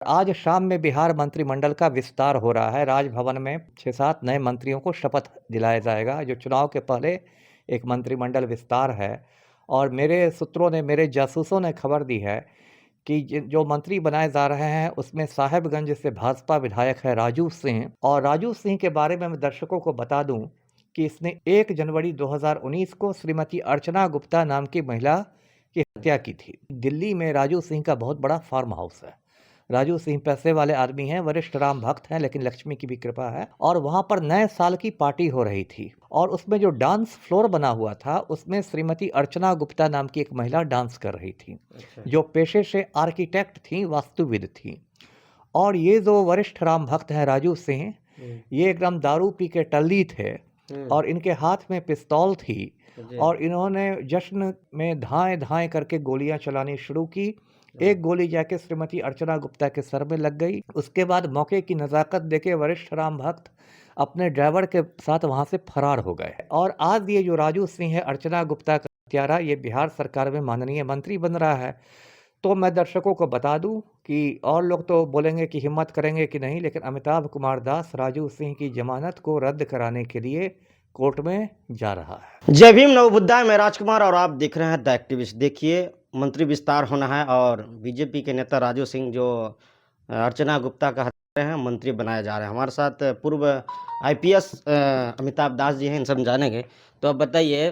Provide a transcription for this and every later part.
आज शाम में बिहार मंत्रिमंडल का विस्तार हो रहा है। राजभवन में 6-7 नए मंत्रियों को शपथ दिलाया जाएगा, जो चुनाव के पहले एक मंत्रिमंडल विस्तार है। और मेरे सूत्रों ने, मेरे जासूसों ने खबर दी है कि जो मंत्री बनाए जा रहे हैं, उसमें साहेबगंज से भाजपा विधायक है राजू सिंह। और राजू सिंह के बारे में मैं दर्शकों को बता दूं कि इसने 1 जनवरी 2019 को श्रीमती अर्चना गुप्ता नाम की महिला की हत्या की थी। दिल्ली में राजू सिंह का बहुत बड़ा फार्म हाउस है। राजू सिंह पैसे वाले आदमी हैं, वरिष्ठ राम भक्त हैं, लेकिन लक्ष्मी की भी कृपा है। और वहां पर नए साल की पार्टी हो रही थी, और उसमें जो डांस फ्लोर बना हुआ था, उसमें श्रीमती अर्चना गुप्ता नाम की एक महिला डांस कर रही थी। अच्छा। जो पेशे से आर्किटेक्ट थी, वास्तुविद थी। और ये जो वरिष्ठ राम भक्त हैं राजू सिंह, ये एकदम दारू पी के टल्ली थे, और इनके हाथ में पिस्तौल थी। और इन्होंने जश्न में धाएं धाएं करके गोलियां चलानी शुरू की। एक गोली जाके श्रीमती अर्चना गुप्ता के सर में लग गई। उसके बाद मौके की नज़ाकत देके वरिष्ठ राम भक्त अपने ड्राइवर के साथ वहां से फरार हो गए। और आज ये जो राजू सिंह है, अर्चना गुप्ता का हत्यारा, ये बिहार सरकार में माननीय मंत्री बन रहा है। तो मैं दर्शकों को बता दूं कि और लोग तो बोलेंगे कि हिम्मत करेंगे कि नहीं, लेकिन अमिताभ कुमार दास राजू सिंह की जमानत को रद्द कराने के लिए कोर्ट में जा रहा है। जय भीम नवबुद्धाय, मैं राजकुमार और आप देख रहे हैं द एक्टिविस्ट। देखिए, मंत्री विस्तार होना है और बीजेपी के नेता राजू सिंह जो अर्चना गुप्ता का हत्या हैं, मंत्री बनाया जा रहे हैं। हमारे साथ पूर्व आईपीएस अमिताभ दास जी हैं, इनसे हम जानेंगे। तो अब बताइए,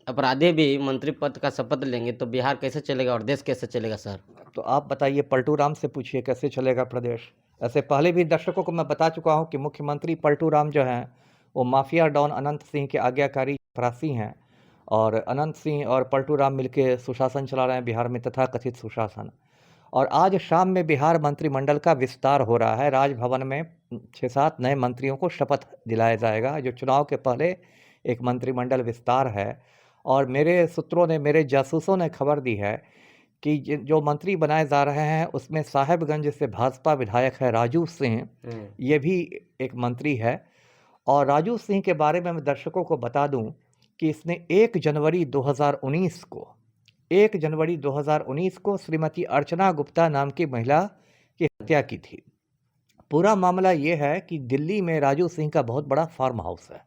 अपराधी भी मंत्री पद का शपथ लेंगे तो बिहार कैसे चलेगा और देश कैसे चलेगा सर? तो आप बताइए, पलटू राम से पूछिए कैसे चलेगा प्रदेश। ऐसे पहले भी दर्शकों को मैं बता चुका हूं कि मुख्यमंत्री पलटू राम जो हैं, वो माफिया डॉन अनंत सिंह के आज्ञाकारी चपरासी हैं। और अनंत सिंह और पलटू राम मिलकर सुशासन चला रहे हैं बिहार में, तथाकथित सुशासन। और आज शाम में बिहार मंत्रिमंडल का विस्तार हो रहा है। राजभवन में 6-7 नए मंत्रियों को शपथ दिलाया जाएगा, जो चुनाव के पहले एक मंत्रिमंडल विस्तार है। और मेरे सूत्रों ने, मेरे जासूसों ने खबर दी है कि जो मंत्री बनाए जा रहे हैं, उसमें साहेबगंज से भाजपा विधायक है राजू सिंह, ये भी एक मंत्री है। और राजू सिंह के बारे में मैं दर्शकों को बता दूं कि इसने 1 जनवरी 2019 को श्रीमती अर्चना गुप्ता नाम की महिला की हत्या की थी। पूरा मामला ये है कि दिल्ली में राजू सिंह का बहुत बड़ा फार्म हाउस है।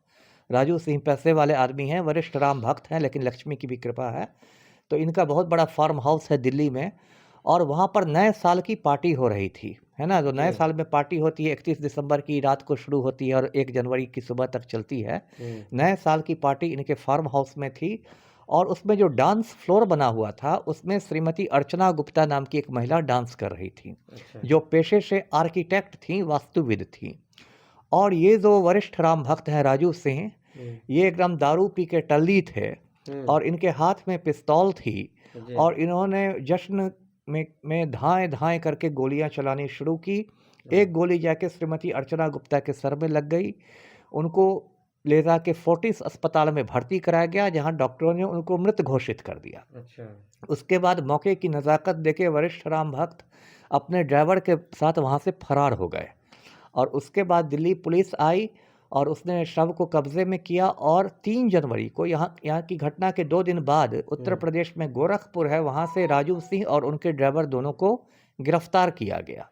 राजू सिंह पैसे वाले आदमी हैं, वरिष्ठ राम भक्त हैं, लेकिन लक्ष्मी की भी कृपा है। तो इनका बहुत बड़ा फार्म हाउस है दिल्ली में। और वहाँ पर नए साल की पार्टी हो रही थी, है ना। जो नए साल में पार्टी होती है 31 दिसंबर की रात को शुरू होती है और 1 जनवरी की सुबह तक चलती है। नए साल की पार्टी इनके फार्म हाउस में थी। और उसमें जो डांस फ्लोर बना हुआ था, उसमें श्रीमती अर्चना गुप्ता नाम की एक महिला डांस कर रही थी। अच्छा। जो पेशे से आर्किटेक्ट थी, वास्तुविद थी। और ये जो वरिष्ठ राम भक्त हैं राजू सिंह, ये एकदम दारू पी के टल्ली थे, और इनके हाथ में पिस्तौल थी। और इन्होंने जश्न में धाएं धाएं करके गोलियां चलानी शुरू की। एक गोली जाके श्रीमती अर्चना गुप्ता के सर में लग गई। उनको ले जाके फोर्टिस अस्पताल में भर्ती कराया गया, जहां डॉक्टरों ने उनको मृत घोषित कर दिया। अच्छा। उसके बाद मौके की नज़ाकत देके वरिष्ठ राम भक्त अपने ड्राइवर के साथ वहां से फरार हो गए। और उसके बाद दिल्ली पुलिस आई और उसने शव को कब्जे में किया। और 3 जनवरी को यहाँ की घटना के 2 दिन बाद उत्तर प्रदेश में गोरखपुर है, वहाँ से राजू सिंह और उनके ड्राइवर दोनों को गिरफ्तार किया गया।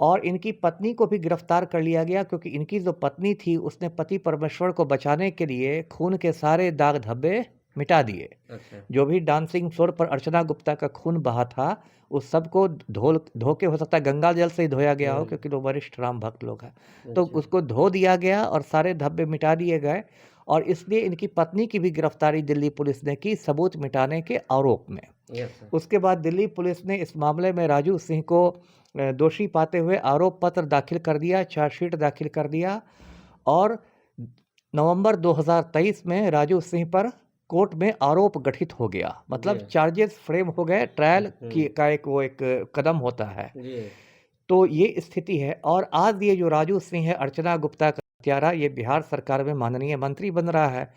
और इनकी पत्नी को भी गिरफ्तार कर लिया गया, क्योंकि इनकी जो पत्नी थी, उसने पति परमेश्वर को बचाने के लिए खून के सारे दाग धब्बे मिटा दिए। अच्छा। जो भी डांसिंग फ्लोर पर अर्चना गुप्ता का खून बहा था, उस सबको धो के, हो सकता है गंगा जल से ही धोया गया हो, क्योंकि वो वरिष्ठ राम भक्त लोग हैं। तो उसको धो दिया गया और सारे धब्बे मिटा दिए गए। और इसलिए इनकी पत्नी की भी गिरफ्तारी दिल्ली पुलिस ने की, सबूत मिटाने के आरोप में। उसके बाद दिल्ली पुलिस ने इस मामले में राजू सिंह को दोषी पाते हुए आरोप पत्र दाखिल कर दिया, चार्जशीट दाखिल कर दिया। और नवंबर 2023 में राजू सिंह पर कोर्ट में आरोप गठित हो गया, मतलब चार्जेस फ्रेम हो गए। ट्रायल का एक कदम होता है। तो ये स्थिति है। और आज ये जो राजू सिंह है, अर्चना गुप्ता का हत्यारा, ये बिहार सरकार में माननीय मंत्री बन रहा है।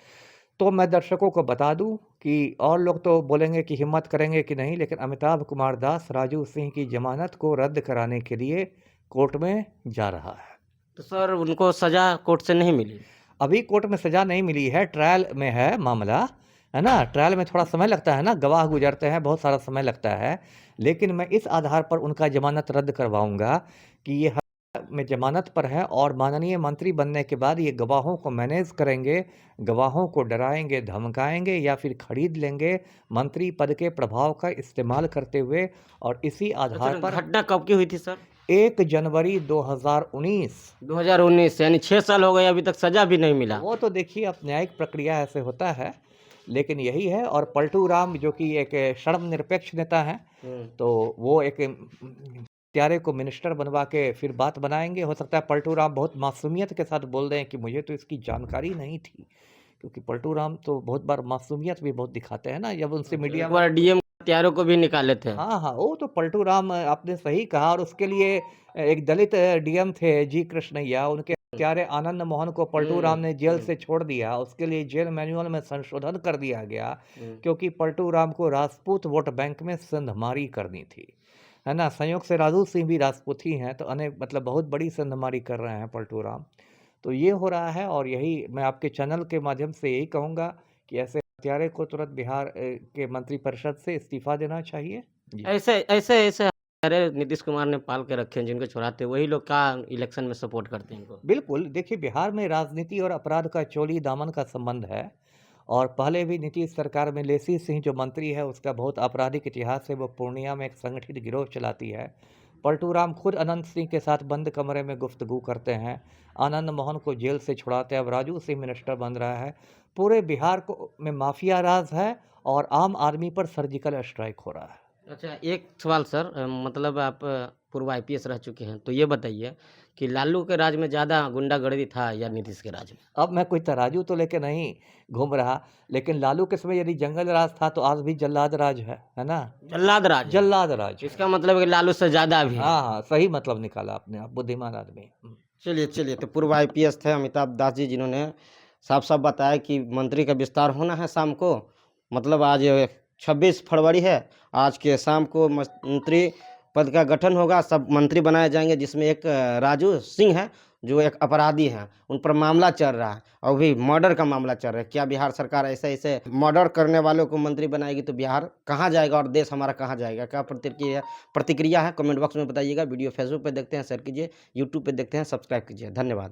तो मैं दर्शकों को बता दूं कि और लोग तो बोलेंगे कि हिम्मत करेंगे कि नहीं, लेकिन अमिताभ कुमार दास राजू सिंह की जमानत को रद्द कराने के लिए कोर्ट में जा रहा है। तो सर, उनको सजा कोर्ट से नहीं मिली? अभी कोर्ट में सजा नहीं मिली है, ट्रायल में है मामला। है ना? ट्रायल में थोड़ा समय लगता है ना, गवाह गुज़रते हैं, बहुत सारा समय लगता है। लेकिन मैं इस आधार पर उनका ज़मानत रद्द करवाऊँगा कि ये में ज़मानत पर है और माननीय मंत्री बनने के बाद ये गवाहों को मैनेज करेंगे, गवाहों को डराएँगे, धमकाएँगे या फिर खरीद लेंगे मंत्री पद के प्रभाव का इस्तेमाल करते हुए और इसी आधार सर पर घटना कब की हुई थी सर? 1 जनवरी 2019। 2019 यानी 6 साल हो गए, अभी तक सज़ा भी नहीं मिला। वो तो देखिए अब न्यायिक प्रक्रिया ऐसे होता है, लेकिन यही है और पलटू राम जो कि एक धर्मनिरपेक्ष नेता हैं, तो वो एक प्यारे को मिनिस्टर बनवा के फिर बात बनाएँगे। हो सकता है पलटू राम बहुत मासूमियत के साथ बोल दें कि मुझे तो इसकी जानकारी नहीं थी, क्योंकि पलटू राम तो बहुत बार मासूमियत भी बहुत दिखाते हैं ना, जब उनसे मीडिया एक में बार डीएम हत्यारों को भी निकाले थे। हाँ, हाँ, वो तो पलटू राम आपने सही कहा और उसके लिए एक दलित डीएम थे जी कृष्णैया, उनके हत्यारे आनंद मोहन को पलटू राम ने जेल से छोड़ दिया, उसके लिए जेल मैनुअल में संशोधन कर दिया गया, क्योंकि पलटू राम को राजपूत वोट बैंक में सेंधमारी करनी थी, है ना? संयोग से राजू सिंह भी राजपूत ही हैं, तो अनेक मतलब बहुत बड़ी सेंधमारी कर रहे हैं पलटू राम। तो ये हो रहा है और यही मैं आपके चैनल के माध्यम से यही कहूँगा कि ऐसे हत्यारे को तुरंत बिहार के मंत्रिपरिषद से इस्तीफा देना चाहिए। जी। ऐसे अरे नीतीश कुमार ने पाल के रखे हैं जिनको छुड़ाते हैं, वही लोग का इलेक्शन में सपोर्ट करते हैं इनको। बिल्कुल, देखिए बिहार में राजनीति और अपराध का चोली दामन का संबंध है और पहले भी नीतीश सरकार में लेसी सिंह जो मंत्री है उसका बहुत आपराधिक इतिहास है, वो पूर्णिया में एक संगठित गिरोह चलाती है। पलटू राम खुद अनंत सिंह के साथ बंद कमरे में गुफ्तगू करते हैं, आनंद मोहन को जेल से छुड़ाते हैं, अब राजू सिंह मिनिस्टर बन रहा है। पूरे बिहार को में माफिया राज है और आम आदमी पर सर्जिकल स्ट्राइक हो रहा है। अच्छा, एक सवाल सर, मतलब आप पूर्व आईपीएस रह चुके हैं, तो ये बताइए कि लालू के राज में ज़्यादा गुंडागर्दी था या नीतीश के राज में? अब मैं कोई तराजू तो लेके नहीं घूम रहा, लेकिन लालू के समय यदि जंगल राज था तो आज भी जल्लाद राज है ना? जल्लाद राज है। जल्लाद राज है। इसका मतलब है कि लालू से ज़्यादा भी है। हाँ, हाँ, सही मतलब निकाला आपने, आप बुद्धिमान आदमी। चलिए, तो पूर्व आईपीएस थे अमिताभ दास जी, जिन्होंने साफ-साफ बताया कि मंत्री का विस्तार होना है शाम को। मतलब आज 26 फरवरी है, आज के शाम को मंत्री पद का गठन होगा, सब मंत्री बनाए जाएंगे, जिसमें एक राजू सिंह है, जो एक अपराधी हैं, उन पर मामला चल रहा है और भी मर्डर का मामला चल रहा है। क्या बिहार सरकार ऐसे-ऐसे मर्डर करने वालों को मंत्री बनाएगी तो बिहार कहाँ जाएगा और देश हमारा कहाँ जाएगा? क्या प्रतिक्रिया है? कमेंट बॉक्स में बताइएगा। वीडियो फेसबुक पे देखते हैं शेयर कीजिए, यूट्यूब पे देखते हैं सब्सक्राइब कीजिए। धन्यवाद।